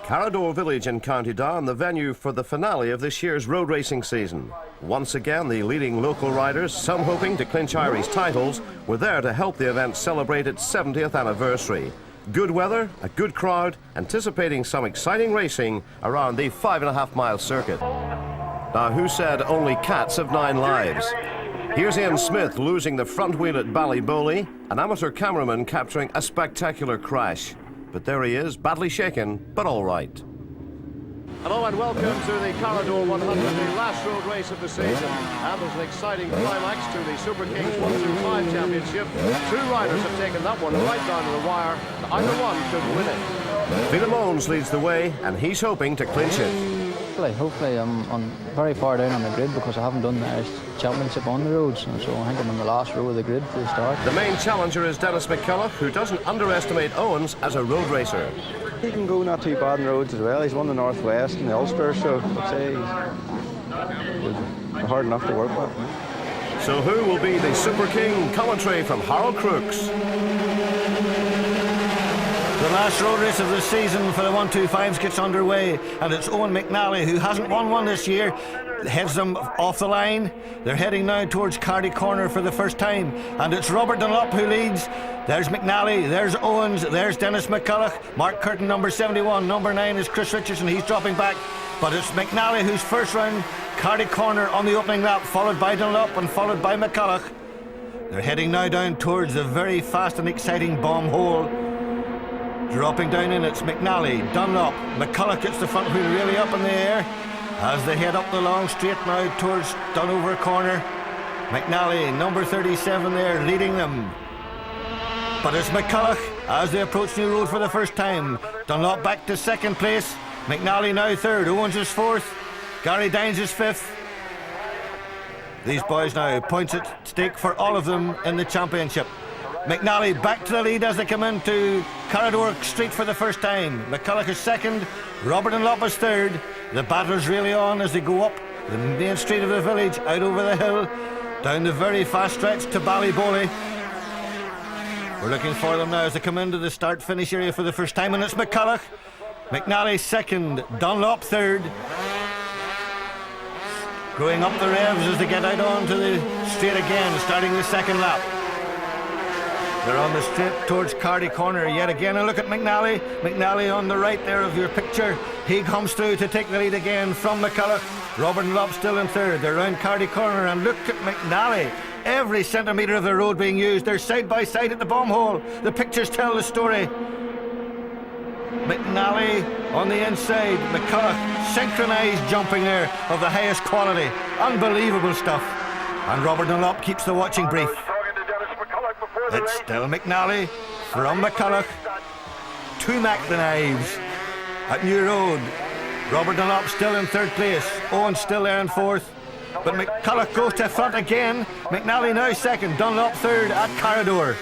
Carrowdore village in County Down, the venue for the finale of this year's road racing season. Once again, the leading local riders, some hoping to clinch Irish titles, were there to help the event celebrate its 70th anniversary. Good weather, a good crowd, anticipating some exciting racing around the 5.5-mile circuit. Now, who said only cats have 9 lives? Here's Ian Smith losing the front wheel at Ballyboley, an amateur cameraman capturing a spectacular crash. But there he is, badly shaken, but all right. Hello and welcome to the Carrowdore 100, the last road race of the season. And there's an exciting climax to the Super Kings 125 Championship. 2 riders have taken that one right down to the wire. Either one could win it. Peter Mones leads the way, and he's hoping to clinch it. Hopefully I'm very far down on the grid because I haven't done the Irish Championship on the roads, so I think I'm on the last row of the grid for the start. The main challenger is Dennis McCulloch, who doesn't underestimate Owens as a road racer. He can go not too bad on the roads as well. He's won the Northwest and the Ulster, so I'd say he's hard enough to work with. So who will be the Super King? Commentary from Harold Crooks. The last road race of the season for the 125s gets underway, and it's Owen McNally, who hasn't won one this year, heads them off the line. They're heading now towards Cardy Corner for the first time, and it's Robert Dunlop who leads. There's McNally, there's Owens, there's Dennis McCulloch, Mark Curtin number 71, number 9 is Chris Richardson, he's dropping back, but it's McNally who's first round, Cardy Corner on the opening lap, followed by Dunlop and followed by McCulloch. They're heading now down towards the very fast and exciting bomb hole. Dropping down in, it's McNally, Dunlop, McCulloch gets the front wheel really up in the air as they head up the long straight now towards Dunover Corner. McNally, number 37 there, leading them. But it's McCulloch as they approach New Road for the first time. Dunlop back to second place, McNally now third, Owens is fourth, Gary Dines is fifth. These boys now points at stake for all of them in the championship. McNally back to the lead as they come into Carrowdore Street for the first time. McCulloch is second, Robert Dunlop is third. The battle's really on as they go up the main street of the village, out over the hill, down the very fast stretch to Ballyboley. We're looking for them now as they come into the start-finish area for the first time, and it's McCulloch. McNally second, Dunlop third. Going up the revs as they get out onto the straight again, starting the second lap. They're on the straight towards Cardy Corner yet again, and look at McNally. McNally on the right there of your picture. He comes through to take the lead again from McCulloch. Robert Dunlop still in third. They're round Cardy Corner, and look at McNally. Every centimetre of the road being used. They're side by side at the bomb hole. The pictures tell the story. McNally on the inside. McCulloch synchronised jumping there of the highest quality. Unbelievable stuff. And Robert Dunlop keeps the watching brief. It's still McNally from McCulloch to Mac the Knives at New Road. Robert Dunlop still in third place. Owen still there in fourth. But McCulloch goes to front again. McNally now second. Dunlop third at Carrowdore.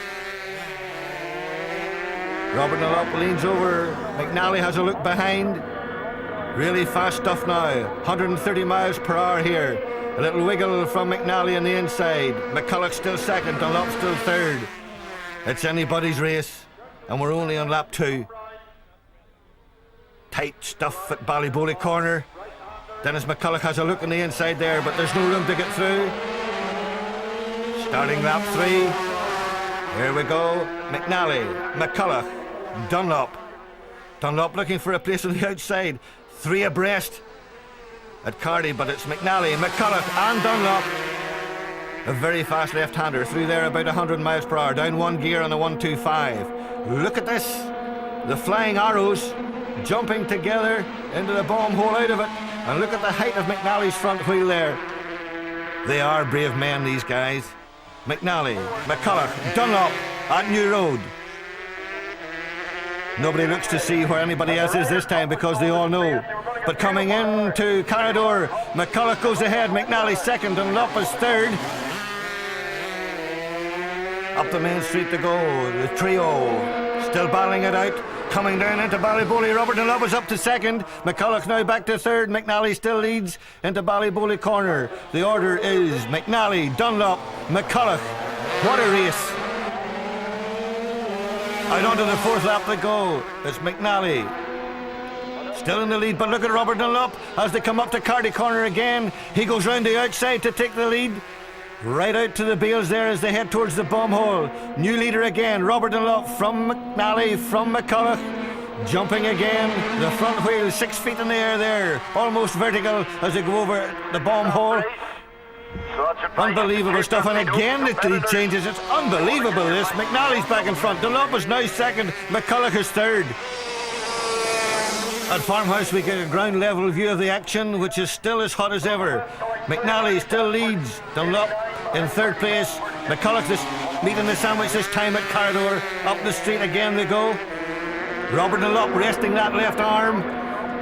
Robert Dunlop leans over. McNally has a look behind. Really fast stuff now. 130 miles per hour here. A little wiggle from McNally on the inside. McCulloch still second. Dunlop still third. It's anybody's race, and we're only on lap 2. Tight stuff at Ballyboley Corner. Dennis McCulloch has a look on the inside there, but there's no room to get through. Starting lap 3. Here we go. McNally, McCulloch, Dunlop. Dunlop looking for a place on the outside. 3 abreast at Cardy, but it's McNally, McCulloch and Dunlop. A very fast left-hander through there about 100 miles per hour, down 1 gear on the 125. Look at this. The flying arrows jumping together into the bomb hole out of it. And look at the height of McNally's front wheel there. They are brave men, these guys. McNally, McCulloch, Dunlop at New Road. Nobody looks to see where anybody else is this time because they all know. But coming into Carrowdore, McCulloch goes ahead, McNally second, Dunlop is third. Up the main street to go, the trio still battling it out. Coming down into Ballyboley, Robert Dunlop is up to second. McCulloch now back to third. McNally still leads into Ballyboley Corner. The order is McNally, Dunlop, McCulloch. What a race. Out onto the fourth lap they go. It's McNally. Still in the lead, but look at Robert Dunlop as they come up to Cardy Corner again. He goes round the outside to take the lead. Right out to the bales there as they head towards the bomb hole. New leader again, Robert Dunlop from McNally, from McCulloch. Jumping again, the front wheel 6 feet in the air there, almost vertical as they go over the bomb hole. Unbelievable stuff, and again the lead changes. It's unbelievable this. McNally's back in front, Dunlop is now second, McCulloch is third. At Farmhouse we get a ground level view of the action, which is still as hot as ever. McNally still leads, Dunlop in third place. McCulloch is meeting the sandwich this time at Carrowdore. Up the street again they go. Robert Dunlop resting that left arm.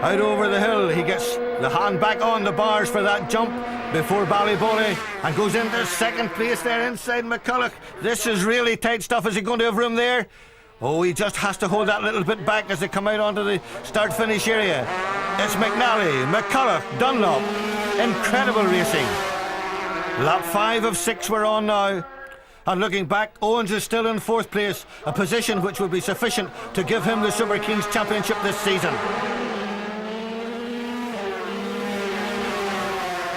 Out over the hill, he gets the hand back on the bars for that jump before Ballyboley and goes into second place there inside McCulloch. This is really tight stuff. Is he going to have room there? Oh, he just has to hold that little bit back as they come out onto the start-finish area. It's McNally, McCulloch, Dunlop. Incredible racing. Lap 5 of 6 we're on now. And looking back, Owens is still in fourth place, a position which will be sufficient to give him the Super Kings Championship this season.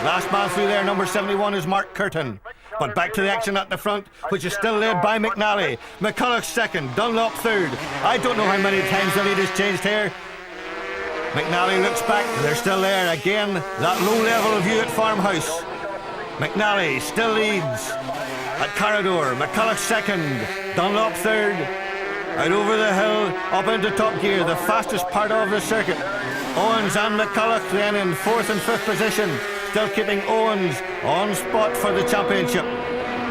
Last man through there, number 71, is Mark Curtin. But back to the action at the front, which is still led by McNally. McCulloch second, Dunlop third. I don't know how many times the lead has changed here. McNally looks back, they're still there again. That low level view at Farmhouse. McNally still leads at Carrowdore. McCulloch second, Dunlop third. Out over the hill, up into top gear, the fastest part of the circuit. Owens and McCulloch then in fourth and fifth position, still keeping Owens on spot for the championship.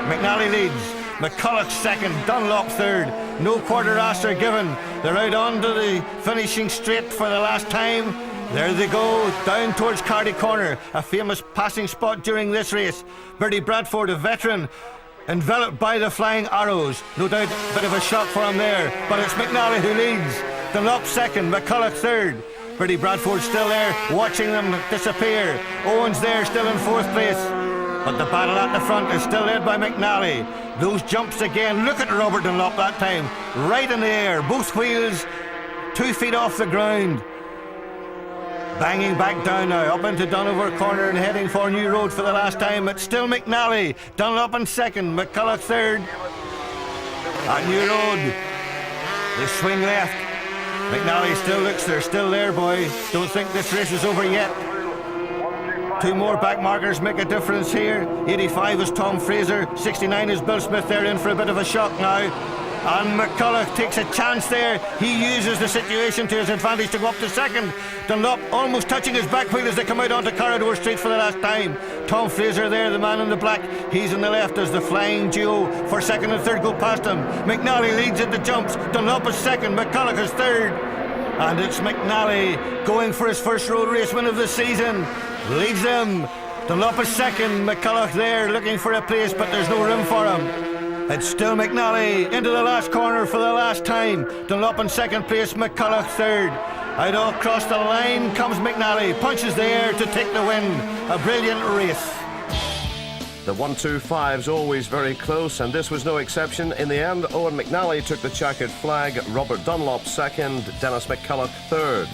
McNally leads, McCulloch second, Dunlop third. No quarter after given. They're out onto the finishing straight for the last time. There they go, down towards Cardy Corner, a famous passing spot during this race. Bertie Bradford, a veteran, enveloped by the flying arrows. No doubt a bit of a shock for him there, but it's McNally who leads. Dunlop second, McCulloch third. Bertie Bradford still there, watching them disappear. Owens there, still in fourth place. But the battle at the front is still led by McNally. Those jumps again, look at Robert Dunlop that time. Right in the air, both wheels 2 feet off the ground. Banging back down now, up into Donover Corner and heading for New Road for the last time. It's still McNally, Dunlop in second, McCulloch third. At New Road, they swing left. McNally still looks there, still there, boy. Don't think this race is over yet. 2 more back markers make a difference here. 85 is Tom Fraser, 69 is Bill Smith. They're in for a bit of a shock now. And McCulloch takes a chance there. He uses the situation to his advantage to go up to second. Dunlop almost touching his back wheel as they come out onto Carrowdore Street for the last time. Tom Fraser there, the man in the black. He's in the left as the flying duo for second and third go past him. McNally leads at the jumps. Dunlop is second, McCulloch is third. And it's McNally going for his first road race win of the season. Leads them. Dunlop is second, McCulloch there looking for a place, but there's no room for him. It's still McNally into the last corner for the last time. Dunlop in second place, McCulloch third. Out across the line comes McNally, punches the air to take the win. A brilliant race. The 1-2-5's always very close, and this was no exception. In the end, Owen McNally took the checkered flag, Robert Dunlop second, Dennis McCulloch third.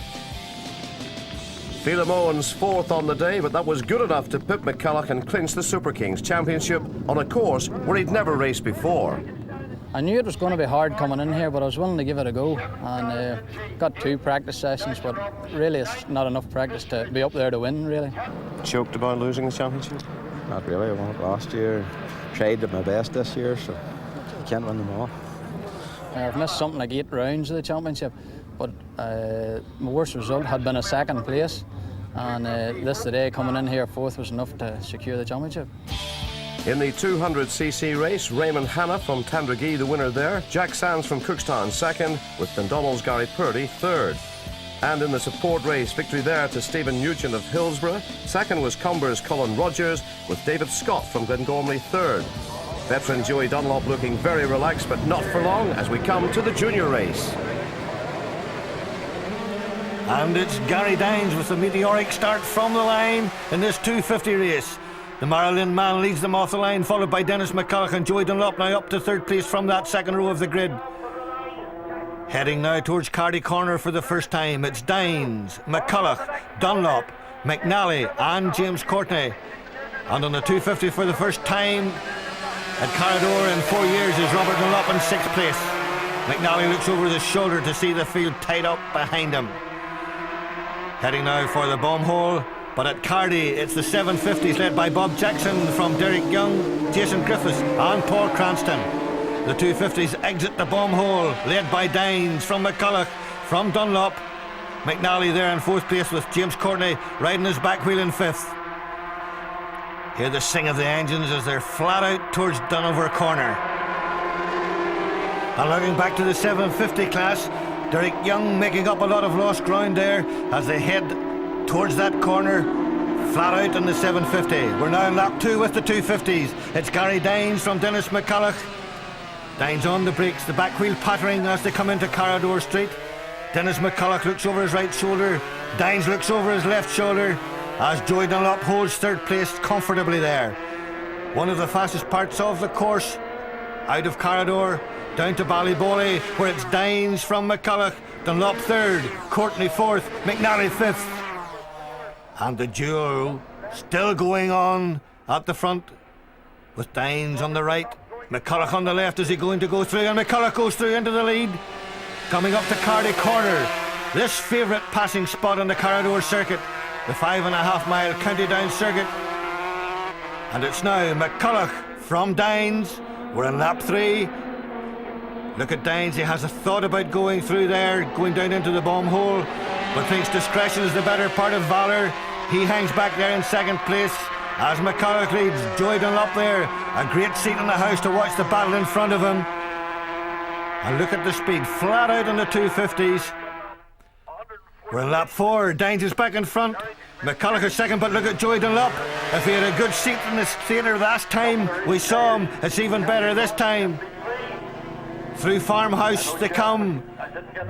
Phelim Owens fourth on the day, but that was good enough to put McCulloch and clinch the Super Kings Championship on a course where he'd never raced before. I knew it was going to be hard coming in here, but I was willing to give it a go, and got 2 practice sessions, but really it's not enough practice to be up there to win, really. Choked about losing the championship? Not really. I won it last year. Tried my best this year, so you can't win them all. I've missed something like 8 rounds of the championship, but my worst result had been a second place, and this today coming in here fourth was enough to secure the championship. In the 200cc race, Raymond Hanna from Tandragee the winner there, Jack Sands from Cookstown second, with Dundonald's Gary Purdy third. And in the support race, victory there to Stephen Nugent of Hillsborough. Second was Comber's Colin Rogers, with David Scott from Glengormley third. Veteran Joey Dunlop looking very relaxed, but not for long as we come to the junior race. And it's Gary Dines with the meteoric start from the line in this 250 race. The Marilyn man leads them off the line, followed by Dennis McCulloch and Joey Dunlop now up to third place from that second row of the grid. Heading now towards Cardy Corner for the first time, it's Dines, McCulloch, Dunlop, McNally and James Courtney. And on the 250 for the first time at Carrowdore in 4 years is Robert Dunlop in 6th place. McNally looks over his shoulder to see the field tied up behind him. Heading now for the bomb hole, but at Cardy it's the 750s led by Bob Jackson from Derek Young, Jason Griffiths and Paul Cranston. The 250s exit the bomb hole, led by Dines from McCulloch, from Dunlop. McNally there in 4th place with James Courtney riding his back wheel in 5th. Hear the sing of the engines as they're flat out towards Dunover Corner. And looking back to the 750 class, Derek Young making up a lot of lost ground there as they head towards that corner, flat out in the 750. We're now in lap 2 with the 250s. It's Gary Dines from Dennis McCulloch. Dines on the brakes, the back wheel pattering as they come into Carrowdore Street. Dennis McCulloch looks over his right shoulder. Dines looks over his left shoulder as Joey Dunlop holds 3rd place comfortably there. One of the fastest parts of the course, out of Carrowdore, down to Ballyboley, where it's Dines from McCulloch, Dunlop 3rd, Courtney 4th, McNally 5th. And the duel still going on at the front, with Dines on the right, McCulloch on the left. Is he going to go through? And McCulloch goes through into the lead. Coming up to Cardy Corner, this favourite passing spot on the Carrowdore circuit, the 5.5 mile County Down circuit. And it's now McCulloch from Dines. We're in lap 3. Look at Dines, he has a thought about going through there, going down into the bomb hole, but thinks discretion is the better part of valour. He hangs back there in 2nd place as McCulloch leads. Joey Dunlop there, a great seat in the house to watch the battle in front of him. And look at the speed, flat out on the 250s. We're in lap 4, Dines is back in front. McCulloch is 2nd, but look at Joey Dunlop. If he had a good seat in this theatre last time we saw him, it's even better this time. Through Farmhouse they come.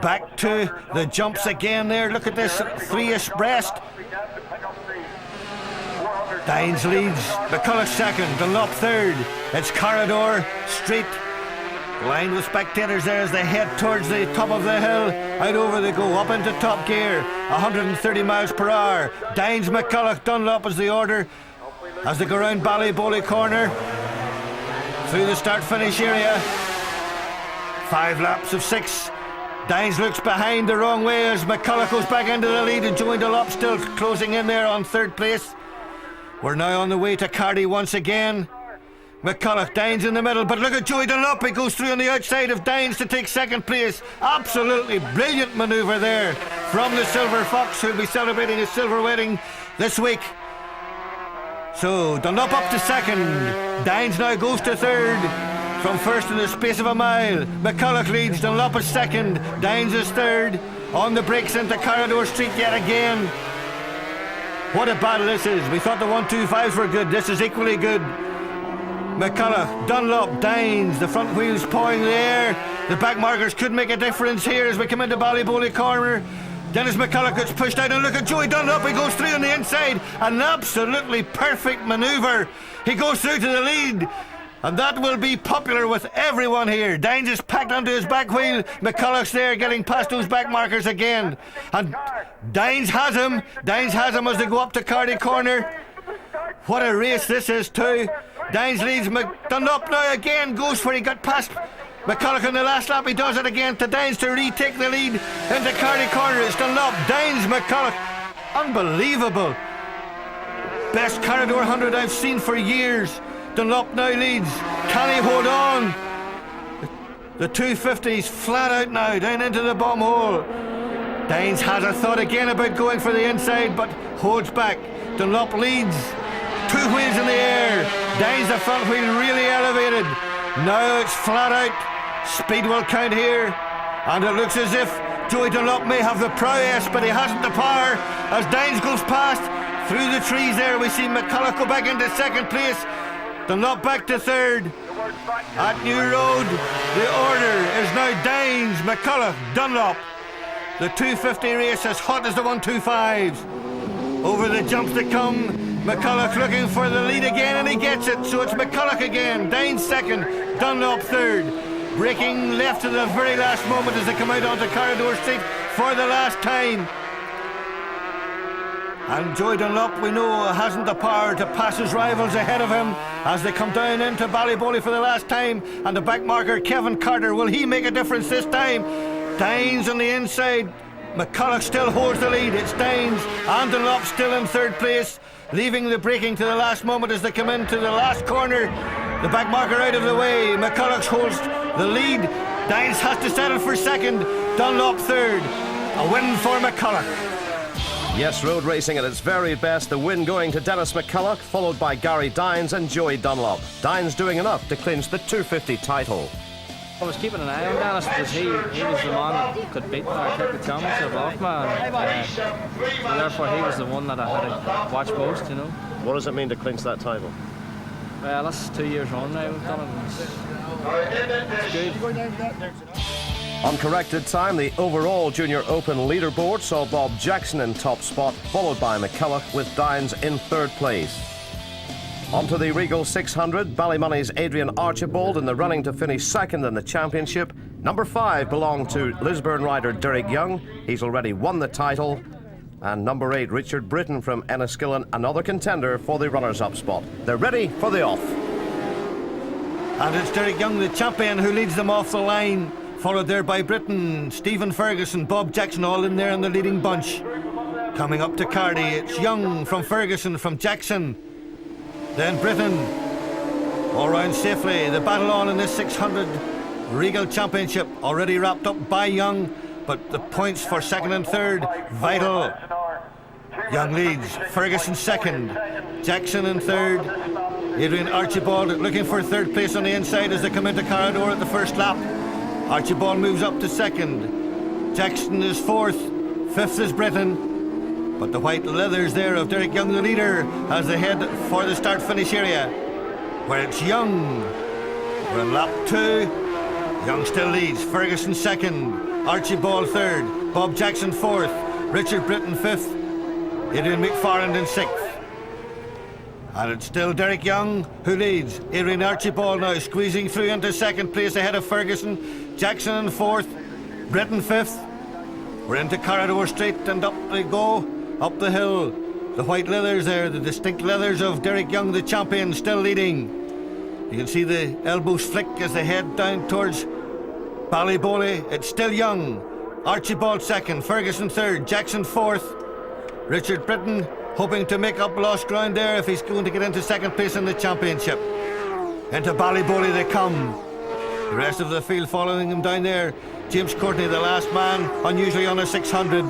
Back to the jumps again there. Look at this 3-ish breast. Dines leads, McCulloch 2nd, Dunlop 3rd. It's Carrowdore Street. Lined with spectators there as they head towards the top of the hill. Out over they go, up into top gear, 130 miles per hour. Dines, McCulloch, Dunlop is the order as they go round Ballyboley Corner through the start-finish area. 5 laps of 6. Dines looks behind the wrong way as McCulloch goes back into the lead, and Joey Dunlop still closing in there on 3rd place. We're now on the way to Cardy once again. McCulloch, Dines in the middle, but look at Joey Dunlop. He goes through on the outside of Dines to take 2nd place. Absolutely brilliant manoeuvre there from the Silver Fox, who'll be celebrating his silver wedding this week. So Dunlop up to 2nd. Dines now goes to 3rd. From 1st in the space of a mile. McCulloch leads, Dunlop is 2nd. Dines is 3rd. On the brakes into Carrowdore Street yet again. What a battle this is. We thought the 125s were good. This is equally good. McCulloch, Dunlop, Dines, the front wheels pawing the air. The back markers could make a difference here as we come into Ballyboley Corner. Dennis McCulloch gets pushed out, and look at Joey Dunlop. He goes through on the inside. An absolutely perfect manoeuvre. He goes through to the lead, and that will be popular with everyone here. Dines is packed onto his back wheel. McCulloch's there getting past those back markers again. And Dines has him. Dines has him as they go up to Cardy Corner. What a race this is too. Dines leads. Dunlop now again goes for he got past McCulloch in the last lap. He does it again to Dines to retake the lead into Cardy Corner. It's Dunlop, Dines, McCulloch. Unbelievable. Best Carrowdore 100 I've seen for years. Dunlop now leads. Can he hold on? The 250s flat out now, down into the bomb hole. Dines has a thought again about going for the inside, but holds back. Dunlop leads. 2 wheels in the air. Dines the front wheel really elevated. Now it's flat out. Speed will count here. And it looks as if Joey Dunlop may have the prowess, but he hasn't the power. As Dines goes past through the trees there, we see McCulloch go back into 2nd place. Dunlop back to 3rd. At New Road, the order is now Dines, McCulloch, Dunlop. The 250 race as hot as the 125s. Over the jumps that come, McCulloch looking for the lead again, and he gets it. So it's McCulloch again. Dines 2nd, Dunlop 3rd. Breaking left to the very last moment as they come out onto Carrowdore Street for the last time. And Joy Dunlop, we know, hasn't the power to pass his rivals ahead of him as they come down into Ballyboley for the last time. And the back marker, Kevin Carter, will he make a difference this time? Dines on the inside. McCulloch still holds the lead. It's Dines and Dunlop still in third place, leaving the braking to the last moment as they come into the last corner. The back marker out of the way. McCulloch holds the lead. Dines has to settle for second. Dunlop third. A win for McCulloch. Yes, road racing at its very best. The win going to Dennis McCulloch, followed by Gary Dines and Joey Dunlop. Dines doing enough to clinch the 250 title. I was keeping an eye on Dennis because he was the man that could beat me or take the championship off me. So therefore he was the one that I had to watch most, you know. What does it mean to clinch that title? Well, that's 2 years on now we've done it. It's good. Uncorrected time, the overall Junior Open leaderboard saw Bob Jackson in top spot, followed by McCulloch with Dines in third place. Onto the Regal 600, Ballymoney's Adrian Archibald in the running to finish second in the championship. Number 5 belonged to Lisburn rider Derek Young. He's already won the title. And number 8, Richard Britton from Enniskillen, another contender for the runners-up spot. They're ready for the off. And it's Derek Young, the champion, who leads them off the line, followed there by Britton, Stephen Ferguson, Bob Jackson, all in there in the leading bunch. Coming up to Cardy, it's Young from Ferguson, from Jackson. Then Britton, all round safely. The battle on in this 600 Regal Championship, already wrapped up by Young, but the points for second and third, vital. Young leads, Ferguson second, Jackson in third, Adrian Archibald looking for third place on the inside as they come into Carrowdore at the first lap. Archibald moves up to second, Jackson is fourth, fifth is Britton. But the white leathers there of Derek Young, the leader, as they head for the start-finish area, where it's Young. We're in lap 2. Young still leads. Ferguson second. Archibald third. Bob Jackson fourth. Richard Britton fifth. Adrian McFarland in sixth. And it's still Derek Young who leads. Adrian Archibald now squeezing through into second place ahead of Ferguson. Jackson in fourth. Britton fifth. We're into Carrowdore Street and up they go. Up the hill, the white leathers there, the distinct leathers of Derek Young, the champion, still leading. You can see the elbows flick as they head down towards Ballyboley. It's still Young. Archibald second, Ferguson third, Jackson fourth. Richard Britton hoping to make up lost ground there if he's going to get into second place in the championship. Into Ballyboley they come. The rest of the field following him down there. James Courtney, the last man, unusually on a 600.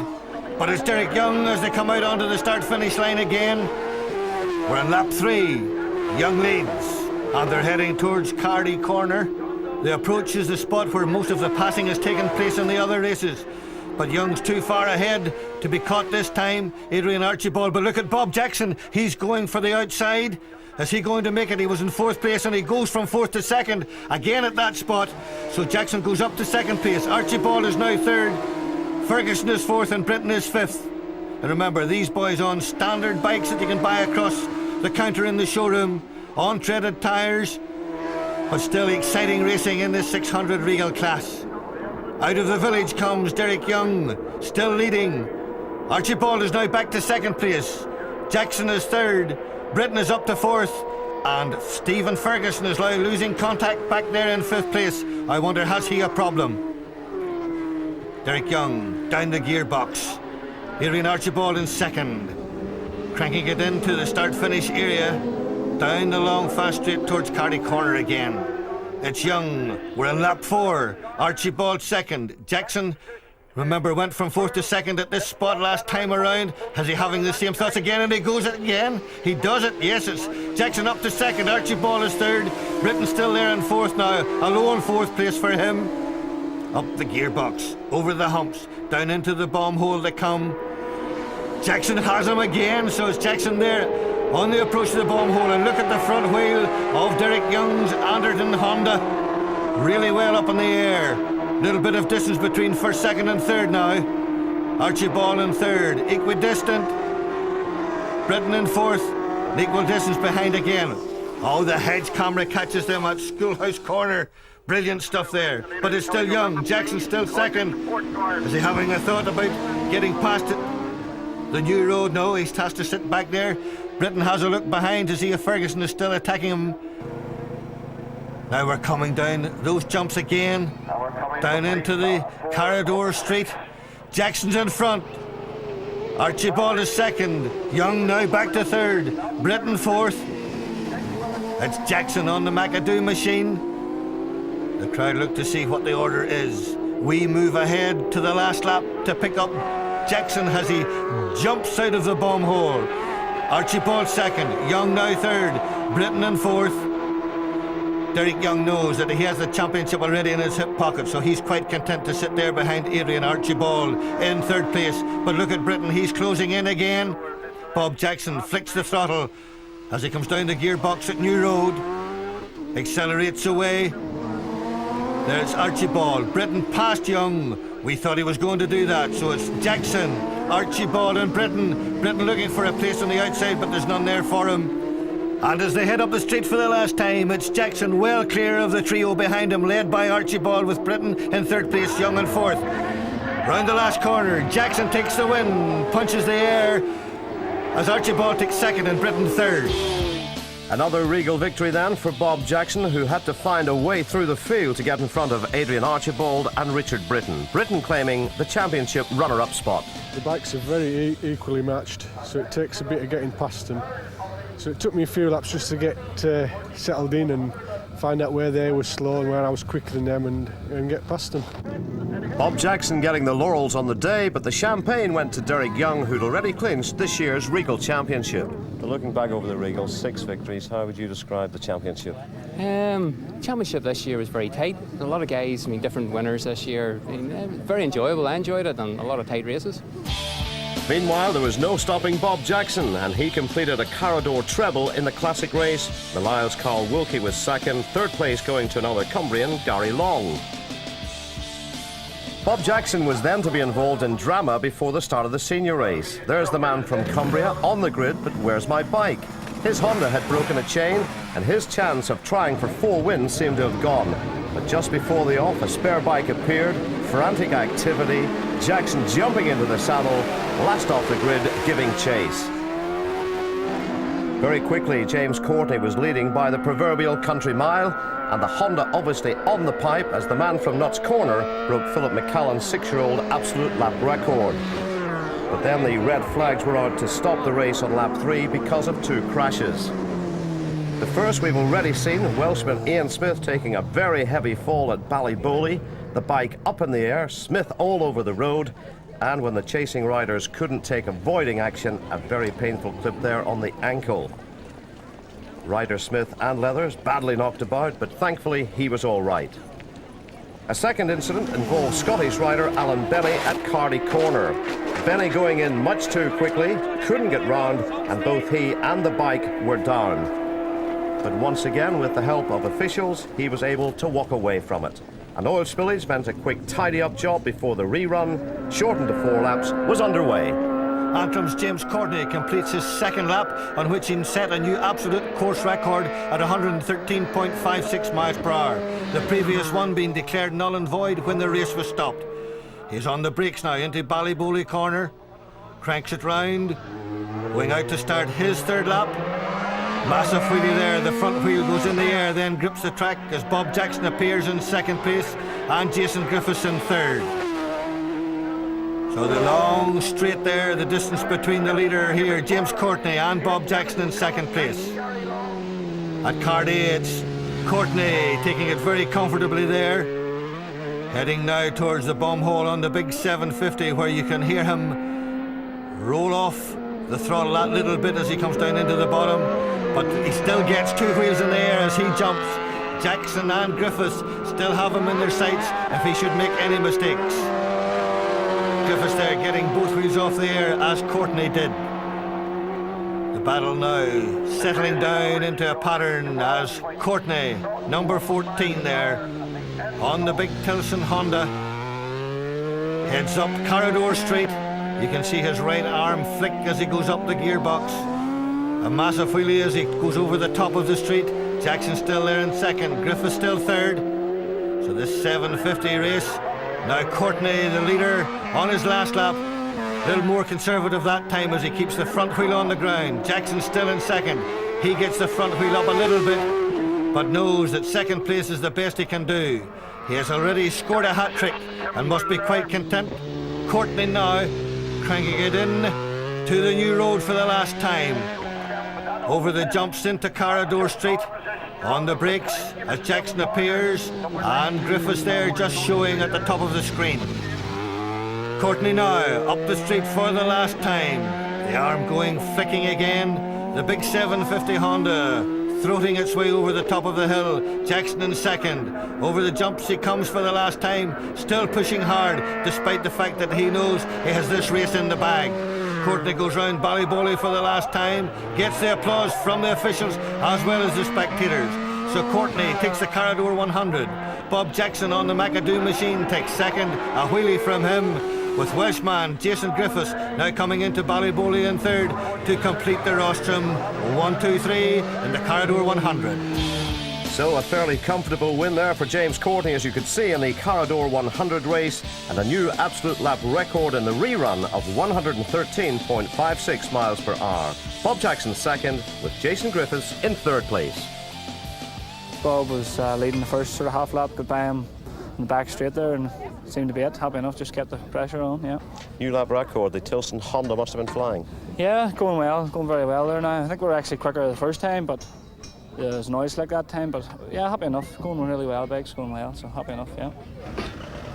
But it's Derek Young as they come out onto the start-finish line again. We're in lap 3. Young leads, and they're heading towards Cardy Corner. The approach is the spot where most of the passing has taken place in the other races. But Young's too far ahead to be caught this time. Adrian Archibald, but look at Bob Jackson. He's going for the outside. Is he going to make it? He was in fourth place and he goes from fourth to second again at that spot. So Jackson goes up to second place. Archibald is now third. Ferguson is fourth and Britton is fifth. And remember, these boys on standard bikes that you can buy across the counter in the showroom, on treaded tyres, but still exciting racing in this 600 Regal class. Out of the village comes Derek Young, still leading. Archibald is now back to second place. Jackson is third. Britton is up to fourth. And Stephen Ferguson is now losing contact back there in fifth place. I wonder, has he a problem? Derek Young down the gearbox. Adrian Archibald in second. Cranking it into the start-finish area. Down the long fast straight towards Cardy Corner again. It's Young. We're in lap 4. Archibald second. Jackson, remember, went from fourth to second at this spot last time around. Is he having the same thoughts again? And he goes it again. He does it. Yes, it's Jackson up to second. Archibald is third. Britton still there in fourth now. A lone fourth place for him. Up the gearbox, over the humps, down into the bomb hole they come. Jackson has him again, so it's Jackson there on the approach to the bomb hole. And look at the front wheel of Derek Young's Anderton Honda. Really well up in the air. Little bit of distance between first, second and third now. Archibald in third, equidistant. Britton in fourth, equal distance behind again. Oh, the hedge camera catches them at Schoolhouse Corner. Brilliant stuff there, but it's still young. Jackson's still second. Is he having a thought about getting past it? The new road? No, he's has to sit back there. Britton has a look behind to see if Ferguson is still attacking him. Now we're coming down those jumps again, down into the Carrowdore Street. Jackson's in front. Archibald is second. Young now back to third. Britton fourth. It's Jackson on the McAdoo machine. The crowd look to see what the order is. We move ahead to the last lap to pick up Jackson as he jumps out of the bomb hole. Archibald second. Young now third. Britton in fourth. Derek Young knows that he has the championship already in his hip pocket, so he's quite content to sit there behind Adrian Archibald in third place. But look at Britton, he's closing in again. Bob Jackson flicks the throttle as he comes down the gearbox at New Road. Accelerates away. There's Archibald. Britton past Young. We thought he was going to do that, so it's Jackson, Archibald and Britton. Britton looking for a place on the outside, but there's none there for him. And as they head up the street for the last time, it's Jackson well clear of the trio behind him, led by Archibald with Britton in third place, Young in fourth. Round the last corner, Jackson takes the win, punches the air as Archibald takes second and Britton third. Another regal victory then for Bob Jackson, who had to find a way through the field to get in front of Adrian Archibald and Richard Britton. Britton claiming the championship runner-up spot. The bikes are very equally matched, so it takes a bit of getting past them. So it took me a few laps just to get settled in and find out where they were slow and where I was quicker than them and get past them. Bob Jackson getting the laurels on the day, but the champagne went to Derek Young, who'd already clinched this year's Regal Championship. Looking back over the Regals, 6 victories, how would you describe the championship? Championship this year was very tight. A lot of guys, different winners this year. Very enjoyable. I enjoyed it, and a lot of tight races. Meanwhile, there was no stopping Bob Jackson, and he completed a Carrowdore treble in the classic race. The Lyle's Carl Wilkie was second, third place going to another Cumbrian, Gary Long. Bob Jackson was then to be involved in drama before the start of the senior race. There's the man from Cumbria on the grid, but where's my bike? His Honda had broken a chain, and his chance of trying for 4 wins seemed to have gone. But just before the off, a spare bike appeared, frantic activity, Jackson jumping into the saddle, last off the grid, giving chase. Very quickly, James Courtney was leading by the proverbial country mile, and the Honda obviously on the pipe as the man from Nuts Corner broke Philip McCallan's 6-year-old absolute lap record. But then the red flags were out to stop the race on lap 3 because of 2 crashes. The first we've already seen, Welshman Ian Smith taking a very heavy fall at Ballybowly, the bike up in the air, Smith all over the road, and when the chasing riders couldn't take avoiding action, a very painful clip there on the ankle. Rider Smith and Leathers badly knocked about, but thankfully he was all right. A second incident involved Scottish rider Alan Benny at Cardy Corner. Benny going in much too quickly, couldn't get round, and both he and the bike were down. But once again, with the help of officials, he was able to walk away from it. An oil spillage meant a quick tidy-up job before the rerun, shortened to 4 laps, was underway. Antrum's James Courtney completes his second lap, on which he set a new absolute course record at 113.56 miles per hour, the previous one being declared null and void when the race was stopped. He's on the brakes now into Ballybowly Corner, cranks it round, going out to start his third lap. Massive wheelie there, the front wheel goes in the air, then grips the track as Bob Jackson appears in second place and Jason Griffiths in third. So the long straight there, the distance between the leader here, James Courtney, and Bob Jackson in second place. At Cardy, it's Courtney taking it very comfortably there, heading now towards the bomb hole on the big 750 where you can hear him roll off the throttle that little bit as he comes down into the bottom, but he still gets 2 wheels in the air as he jumps. Jackson and Griffiths still have him in their sights if he should make any mistakes. Griffiths there getting both wheels off the air as Courtney did. The battle now settling down into a pattern as Courtney, number 14 there, on the big Tilson Honda, heads up Carrowdore Street. You can see his right arm flick as he goes up the gearbox. A massive wheelie as he goes over the top of the street. Jackson still there in second, Griffiths still third. So this 750 race, now Courtney the leader on his last lap. A little more conservative that time as he keeps the front wheel on the ground. Jackson still in second. He gets the front wheel up a little bit, but knows that second place is the best he can do. He has already scored a hat-trick and must be quite content. Courtney now cranking it in to the new road for the last time. Over the jumps into Carrowdore Street. On the brakes as Jackson appears, and Griffiths there just showing at the top of the screen. Courtney now up the street for the last time. The arm going flicking again. The big 750 Honda throating its way over the top of the hill. Jackson in second. Over the jumps he comes for the last time, still pushing hard despite the fact that he knows he has this race in the bag. Courtney goes round Ballyboley for the last time, gets the applause from the officials as well as the spectators. So Courtney takes the Carrowdore 100. Bob Jackson on the McAdoo machine takes second, a wheelie from him, with Welshman Jason Griffiths now coming into Ballyboley in third to complete the rostrum. 1, 2, 3 in the Carrowdore 100. So a fairly comfortable win there for James Courtney, as you could see, in the Carrowdore 100 race, and a new absolute lap record in the rerun of 113.56 miles per hour. Bob Jackson second, with Jason Griffiths in third place. Bob was leading the first sort of half lap, got by him in the back straight there and seemed to be it. Happy enough, just kept the pressure on, yeah. New lap record, the Tilson Honda must have been flying. Yeah, going well, going very well there now. I think we were actually quicker the first time, but there was noise like that time, but yeah, happy enough. Going really well, bike's going well, so happy enough, yeah.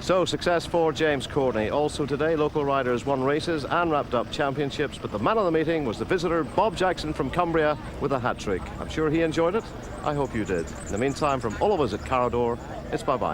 So, success for James Courtney. Also today, local riders won races and wrapped up championships, but the man of the meeting was the visitor, Bob Jackson from Cumbria, with a hat-trick. I'm sure he enjoyed it. I hope you did. In the meantime, from all of us at Carrowdore, it's bye-bye.